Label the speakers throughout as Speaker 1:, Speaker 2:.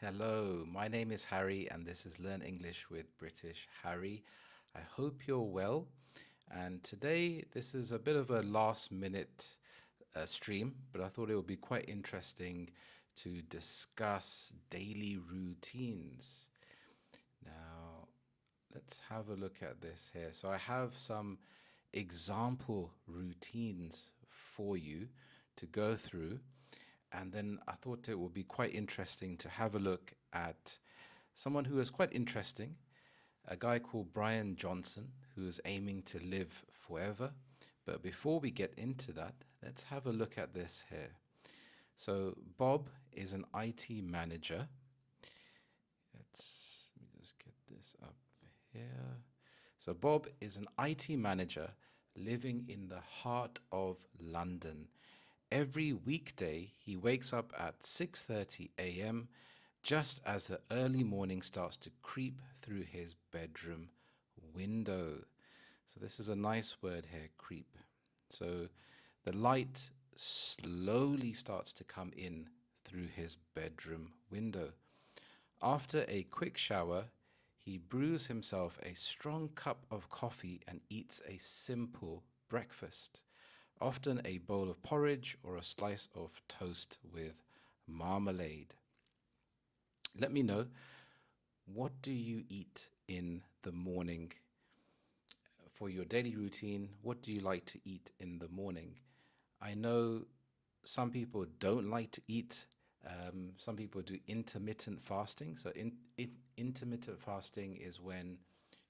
Speaker 1: Hello, my name is Harry, and this is Learn English with British Harry. I hope you're well. And today, this is a bit of a last minute stream, but I thought it would be quite interesting to discuss daily routines. Now, let's have a look at this here. So, I have some example routines for you to go through. And then I thought it would be quite interesting to have a look at someone who is quite interesting, a guy called Brian Johnson, who is aiming to live forever. But before we get into that, let's have a look at this here. So, Bob is an IT manager. Let me just get this up here. So, Bob is an IT manager living in the heart of London. Every weekday, he wakes up at 6:30 a.m. just as the early morning starts to creep through his bedroom window. So this is a nice word here, creep. So the light slowly starts to come in through his bedroom window. After a quick shower, he brews himself a strong cup of coffee and eats a simple breakfast, often a bowl of porridge or a slice of toast with marmalade. Let me know, what do you eat in the morning for your daily routine? What do you like to eat in the morning? I know some people don't like to eat. Some people do intermittent fasting. So, intermittent fasting is when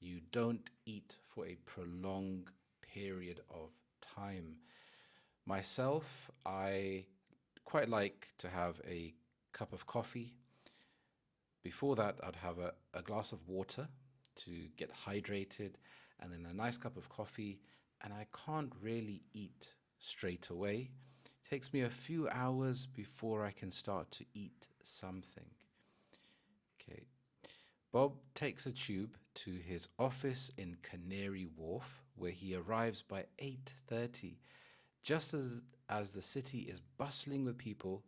Speaker 1: you don't eat for a prolonged period of time. Myself, I quite like to have a cup of coffee. Before that, I'd have a glass of water to get hydrated, and then a nice cup of coffee. And I can't really eat straight away. It takes me a few hours before I can start to eat something. Okay. Bob takes a tube to his office in Canary Wharf, where he arrives by 8:30, just as the city is bustling with people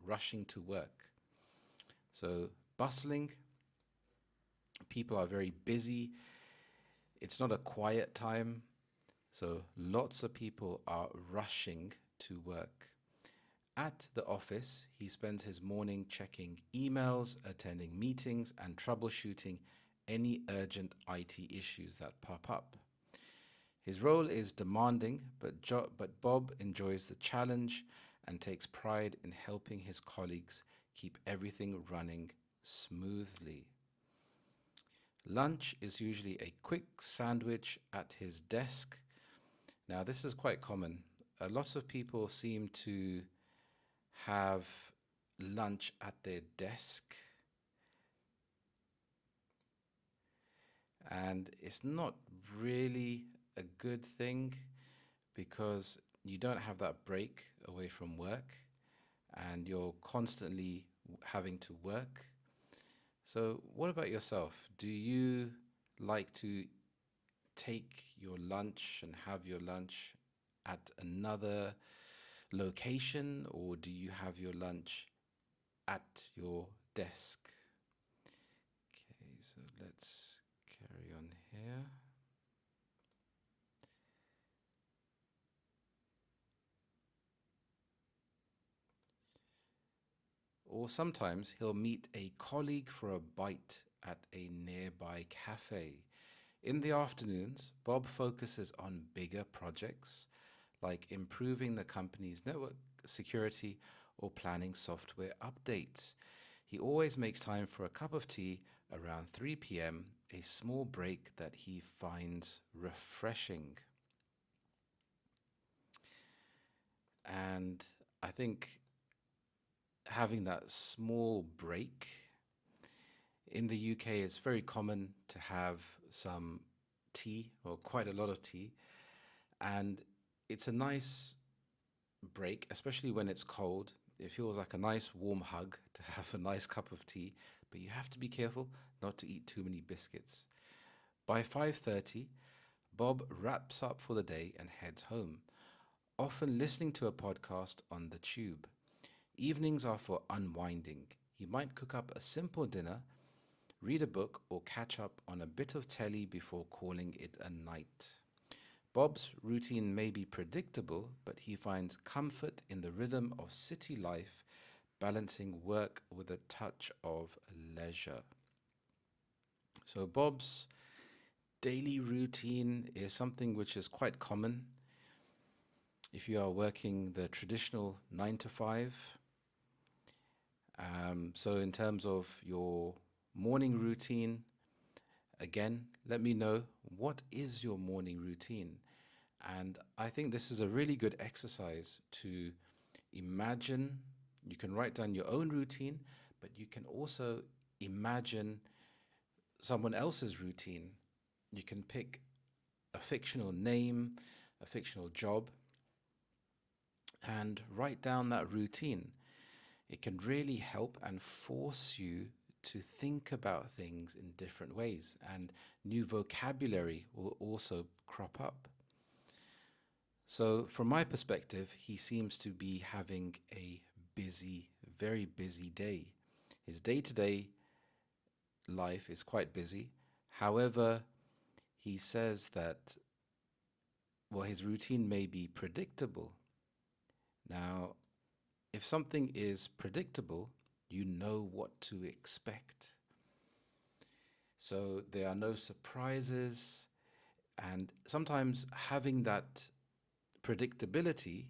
Speaker 1: rushing to work. So, bustling, people are very busy. It's not a quiet time, so lots of people are rushing to work. At the office, he spends his morning checking emails, attending meetings, and troubleshooting any urgent IT issues that pop up. His role is demanding, but Bob enjoys the challenge and takes pride in helping his colleagues keep everything running smoothly. Lunch is usually a quick sandwich at his desk. Now, this is quite common. A lot of people seem to have lunch at their desk, and it's not really a good thing because you don't have that break away from work and you're constantly having to work. So, what about yourself? Do you like to take your lunch and have your lunch at another location, or do you have your lunch at your desk? Okay, so let's carry on here. Or sometimes he'll meet a colleague for a bite at a nearby cafe. In the afternoons, Bob focuses on bigger projects like improving the company's network security or planning software updates. He always makes time for a cup of tea around 3 p.m., a small break that he finds refreshing. And I think having that small break in the UK, it's very common to have some tea or quite a lot of tea. And it's a nice break, especially when it's cold. It feels like a nice warm hug to have a nice cup of tea, but you have to be careful not to eat too many biscuits. By 5:30, Bob wraps up for the day and heads home, often listening to a podcast on the tube. Evenings are for unwinding. He might cook up a simple dinner, read a book, or catch up on a bit of telly before calling it a night. Bob's routine may be predictable, but he finds comfort in the rhythm of city life, balancing work with a touch of leisure. So, Bob's daily routine is something which is quite common if you are working the traditional 9 to 5. So, in terms of your morning routine, again, let me know what is your morning routine. And I think this is a really good exercise to imagine. You can write down your own routine, but you can also imagine someone else's routine. You can pick a fictional name, a fictional job, and write down that routine. It can really help and force you to think about things in different ways, and new vocabulary will also crop up. So, from my perspective, he seems to be having a busy, very busy day. His day to day life is quite busy. However, he says that, well, his routine may be predictable. Now, if something is predictable, you know what to expect. So there are no surprises. And sometimes having that predictability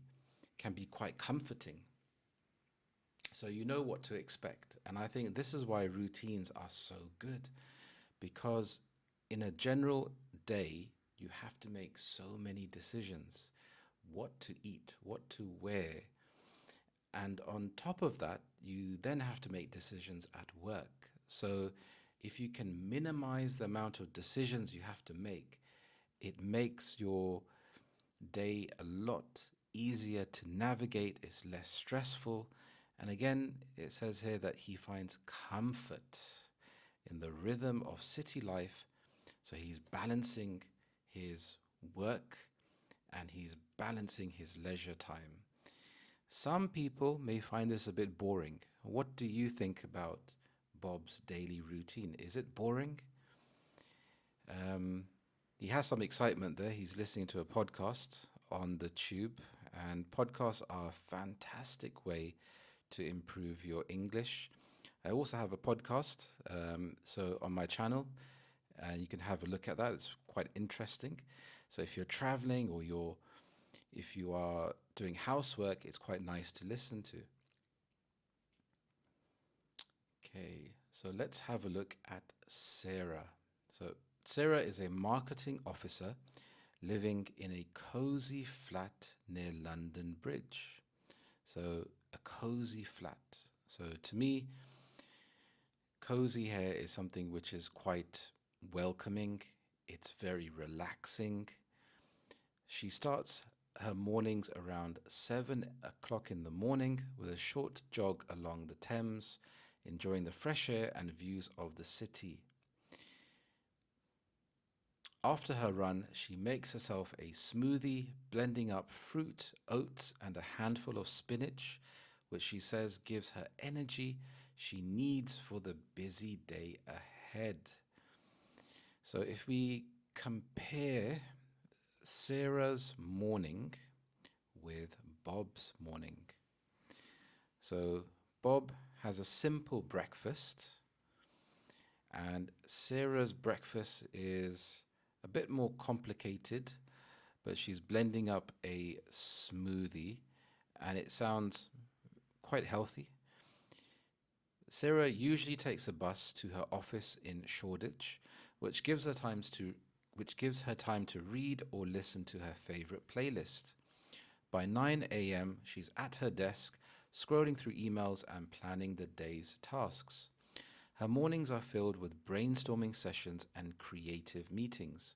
Speaker 1: can be quite comforting. So you know what to expect. And I think this is why routines are so good, because in a general day, you have to make so many decisions: what to eat, what to wear. And on top of that, you then have to make decisions at work. So if you can minimize the amount of decisions you have to make, it makes your day a lot easier to navigate. It's less stressful. And again, it says here that he finds comfort in the rhythm of city life. So he's balancing his work and he's balancing his leisure time. Some people may find this a bit boring. What do you think about Bob's daily routine? Is it boring? Um, he has some excitement there. He's listening to a podcast on the tube, and podcasts are a fantastic way to improve your English. I also have a podcast, so on my channel, and you can have a look at that. It's quite interesting. So if you're traveling or if you are doing housework, it's quite nice to listen to. Okay, so let's have a look at Sarah. So Sarah is a marketing officer living in a cozy flat near London Bridge. So a cozy flat. So to me, cozy here is something which is quite welcoming. It's very relaxing. She starts her mornings around 7 o'clock in the morning with a short jog along the Thames, enjoying the fresh air and views of the city. After her run, she makes herself a smoothie, blending up fruit, oats, and a handful of spinach, which she says gives her energy she needs for the busy day ahead. So if we compare Sarah's morning with Bob's morning. So Bob has a simple breakfast, and Sarah's breakfast is a bit more complicated, but she's blending up a smoothie and it sounds quite healthy. Sarah usually takes a bus to her office in Shoreditch, which gives her time to read or listen to her favorite playlist. By 9 a.m., she's at her desk, scrolling through emails and planning the day's tasks. Her mornings are filled with brainstorming sessions and creative meetings,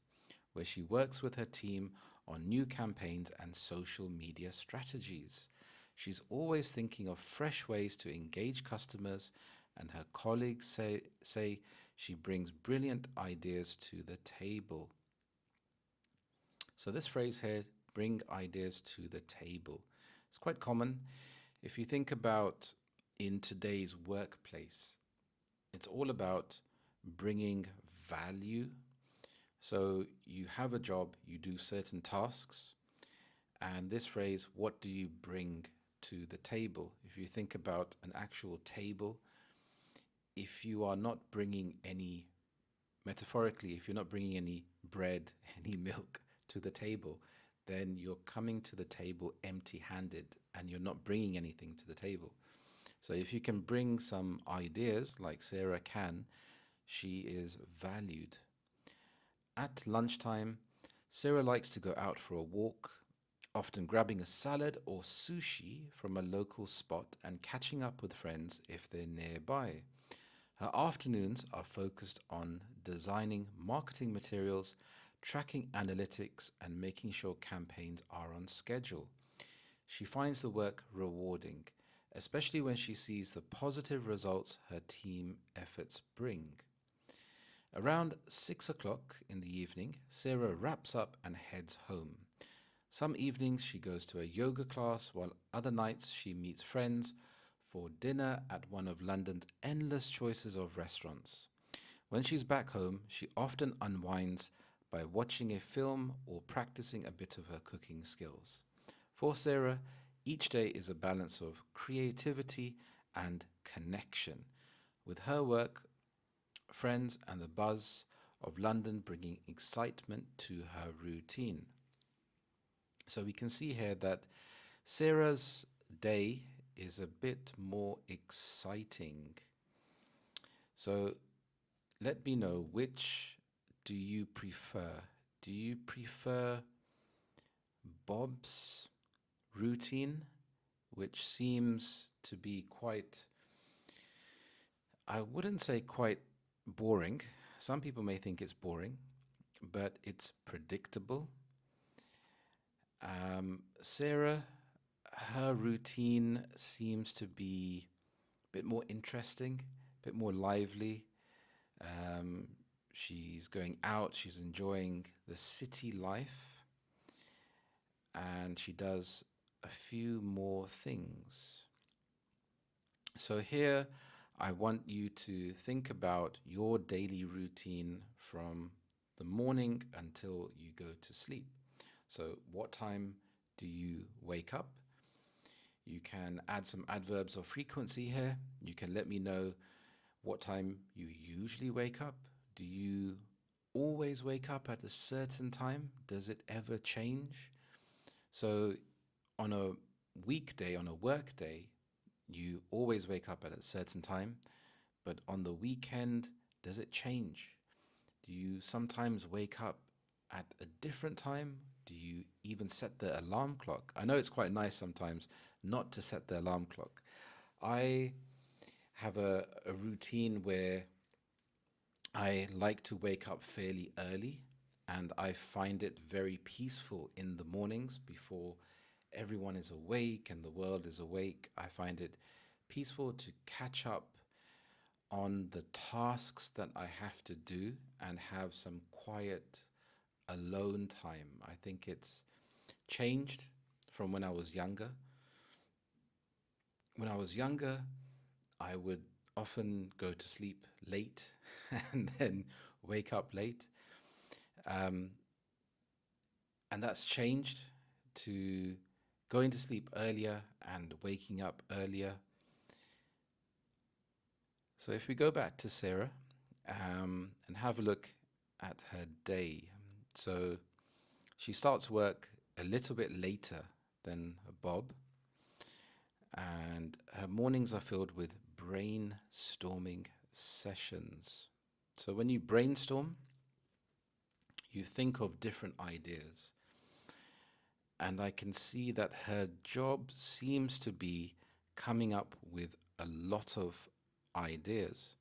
Speaker 1: where she works with her team on new campaigns and social media strategies. She's always thinking of fresh ways to engage customers, and her colleagues say she brings brilliant ideas to the table. So this phrase here, bring ideas to the table, it's quite common. If you think about in today's workplace. It's all about bringing value. So you have a job, you do certain tasks, and this phrase, what do you bring to the table? If you think about an actual table, if you are not bringing any, metaphorically, if you're not bringing any bread, any milk to the table, then you're coming to the table empty handed and you're not bringing anything to the table. So if you can bring some ideas like Sarah can, she is valued. At lunchtime, Sarah likes to go out for a walk, often grabbing a salad or sushi from a local spot and catching up with friends if they're nearby. Her afternoons are focused on designing marketing materials, tracking analytics, and making sure campaigns are on schedule. She finds the work rewarding, especially when she sees the positive results her team efforts bring. Around 6 o'clock in the evening, Sarah wraps up and heads home. Some evenings she goes to a yoga class, while other nights she meets friends for dinner at one of London's endless choices of restaurants. When she's back home, she often unwinds by watching a film or practicing a bit of her cooking skills. For Sarah, each day is a balance of creativity and connection, with her work, friends, and the buzz of London bringing excitement to her routine. So we can see here that Sarah's day is a bit more exciting. So let me know, which do you prefer? Do you prefer Bob's routine, which seems to be quite, I wouldn't say quite boring. Some people may think it's boring, but it's predictable. Sarah, her routine seems to be a bit more interesting, a bit more lively. Um, she's going out, she's enjoying the city life, and she does a few more things. So here, I want you to think about your daily routine from the morning until you go to sleep. So, what time do you wake up? You can add some adverbs of frequency here. You can let me know what time you usually wake up. Do you always wake up at a certain time? Does it ever change? So, on a weekday, on a work day, you always wake up at a certain time, but on the weekend, does it change? Do you sometimes wake up at a different time? Do you even set the alarm clock? I know it's quite nice sometimes not to set the alarm clock. I have a routine where I like to wake up fairly early, and I find it very peaceful in the mornings before everyone is awake and the world is awake. I find it peaceful to catch up on the tasks that I have to do and have some quiet alone time. I think it's changed from when I was younger. When I was younger, I would often go to sleep late and then wake up late. Um, and that's changed to going to sleep earlier and waking up earlier. So if we go back to Sarah and have a look at her day. So she starts work a little bit later than Bob, and her mornings are filled with brainstorming sessions. So when you brainstorm, you think of different ideas. And I can see that her job seems to be coming up with a lot of ideas.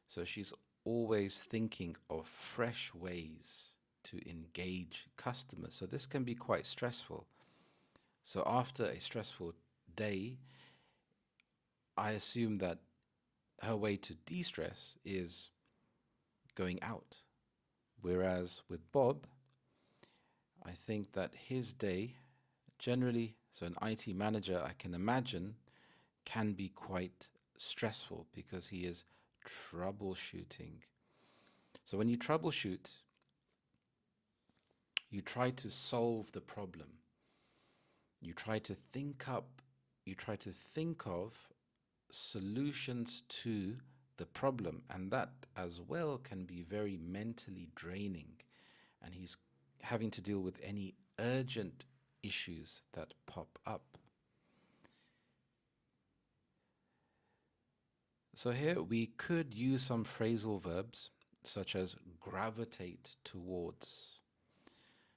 Speaker 1: So she's always thinking of fresh ways to engage customers. So this can be quite stressful. So after a stressful day, I assume that her way to de-stress is going out. Whereas with Bob, I think that his day generally, so an IT manager, I can imagine, can be quite stressful because he is troubleshooting. So when you troubleshoot, you try to solve the problem. You try to think up, you try to think of solutions to the problem, and that as well can be very mentally draining. And he's having to deal with any urgent issues that pop up. So here we could use some phrasal verbs such as gravitate towards.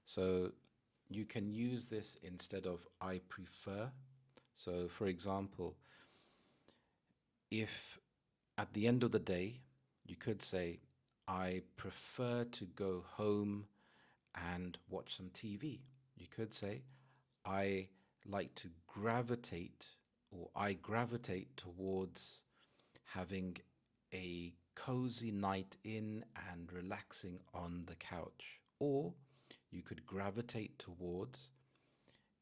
Speaker 1: So you can use this instead of I prefer. So for example, if at the end of the day you could say, I prefer to go home and watch some TV. You could say, I like to gravitate, or I gravitate towards having a cozy night in and relaxing on the couch. Or you could gravitate towards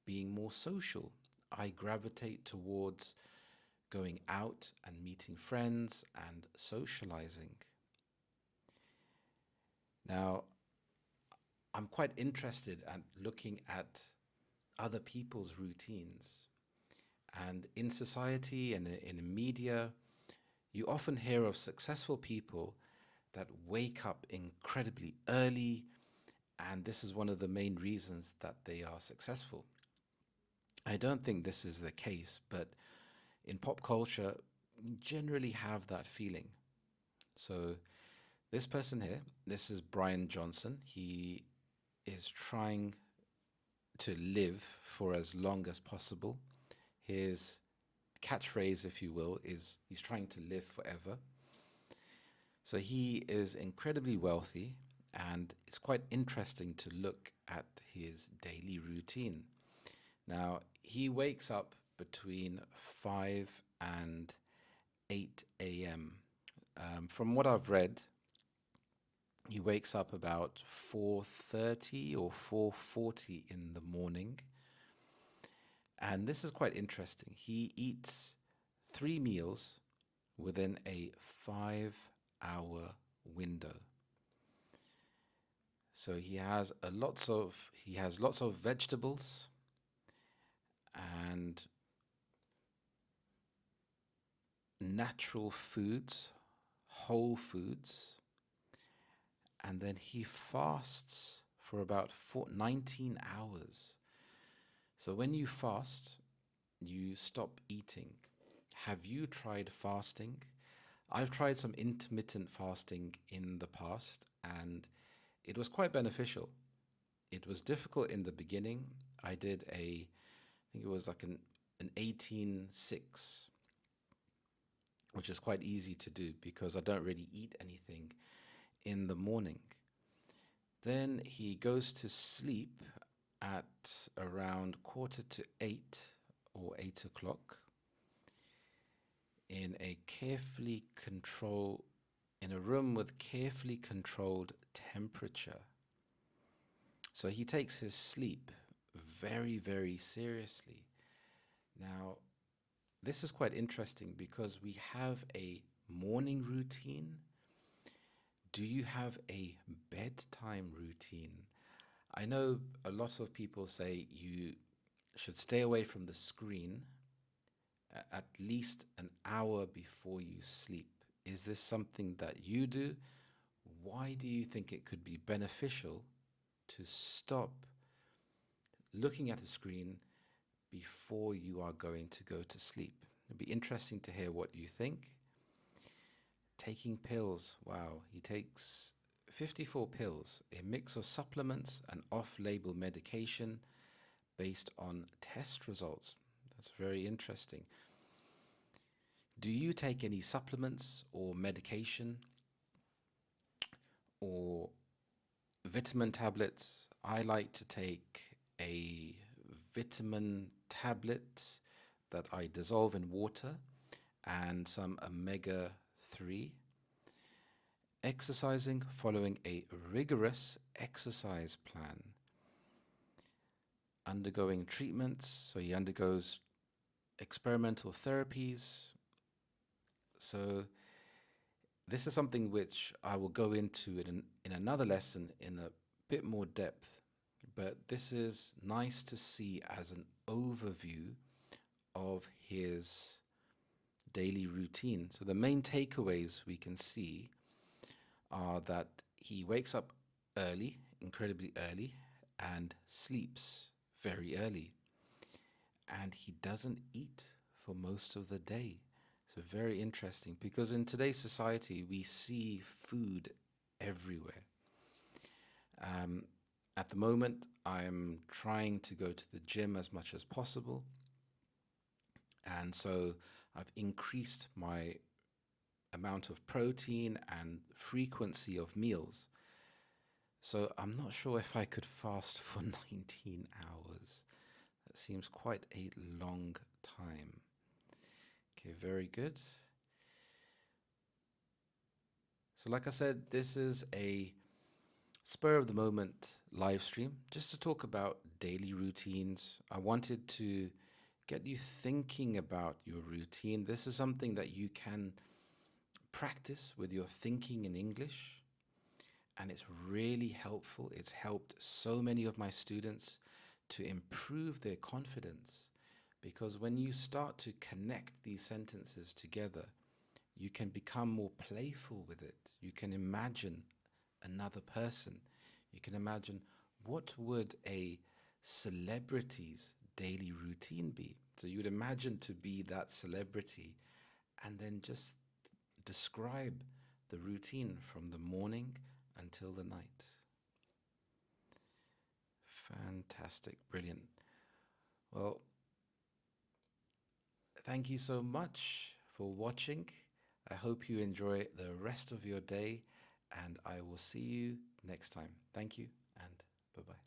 Speaker 1: being more social. I gravitate towards going out and meeting friends and socializing. Now, I'm quite interested at looking at other people's routines. And in society and in media, you often hear of successful people that wake up incredibly early, and this is one of the main reasons that they are successful. I don't think this is the case, but in pop culture, you generally have that feeling. So, this person here, this is Brian Johnson. He is trying to live for as long as possible. His catchphrase, if you will, is he's trying to live forever. So he is incredibly wealthy, and it's quite interesting to look at his daily routine. Now, he wakes up between 5 and 8 a.m. From what I've read, he wakes up about 4:30 or 4:40 in the morning. And this is quite interesting. He eats 3 meals within a 5-hour window. So he has lots of vegetables and natural foods, whole foods, and then he fasts for about 19 hours. So when you fast, you stop eating. Have you tried fasting? I've tried some intermittent fasting in the past, and it was quite beneficial. It was difficult in the beginning. I did I think it was like an 18-6, which is quite easy to do because I don't really eat anything in the morning. Then he goes to sleep at around 7:45 or 8 o'clock in in a room with carefully controlled temperature. So he takes his sleep very, very seriously. Now, this is quite interesting because we have a morning routine. Do you have a bedtime routine? I know a lot of people say you should stay away from the screen at least an hour before you sleep. Is this something that you do? Why do you think it could be beneficial to stop looking at a screen before you are going to go to sleep? It'd be interesting to hear what you think. Taking pills. Wow, he takes 54 pills, a mix of supplements and off-label medication based on test results. That's very interesting. Do you take any supplements or medication or vitamin tablets? I like to take a vitamin tablet that I dissolve in water and some omega 3. Exercising, following a rigorous exercise plan. Undergoing treatments, so he undergoes experimental therapies So this is something which I will go into in another lesson in a bit more depth, but this is nice to see as an overview of his daily routine. So the main takeaways we can see are that he wakes up early, incredibly early, and sleeps very early. And he doesn't eat for most of the day. So, very interesting because in today's society, we see food everywhere. Um, at the moment, I'm trying to go to the gym as much as possible. And so, I've increased my amount of protein and frequency of meals. So I'm not sure if I could fast for 19 hours. That seems quite a long time. Okay, very good. So, like I said, this is a spur of the moment live stream just to talk about daily routines. I wanted to get you thinking about your routine. This is something that you can practice with your thinking in English, and it's really helpful. It's helped so many of my students to improve their confidence because when you start to connect these sentences together, you can become more playful with it. You can imagine another person. You can imagine what would a celebrity's daily routine be. So you would imagine to be that celebrity and then just describe the routine from the morning until the night. Fantastic, brilliant. Well, thank you so much for watching. I hope you enjoy the rest of your day, and I will see you next time. Thank you, and bye bye.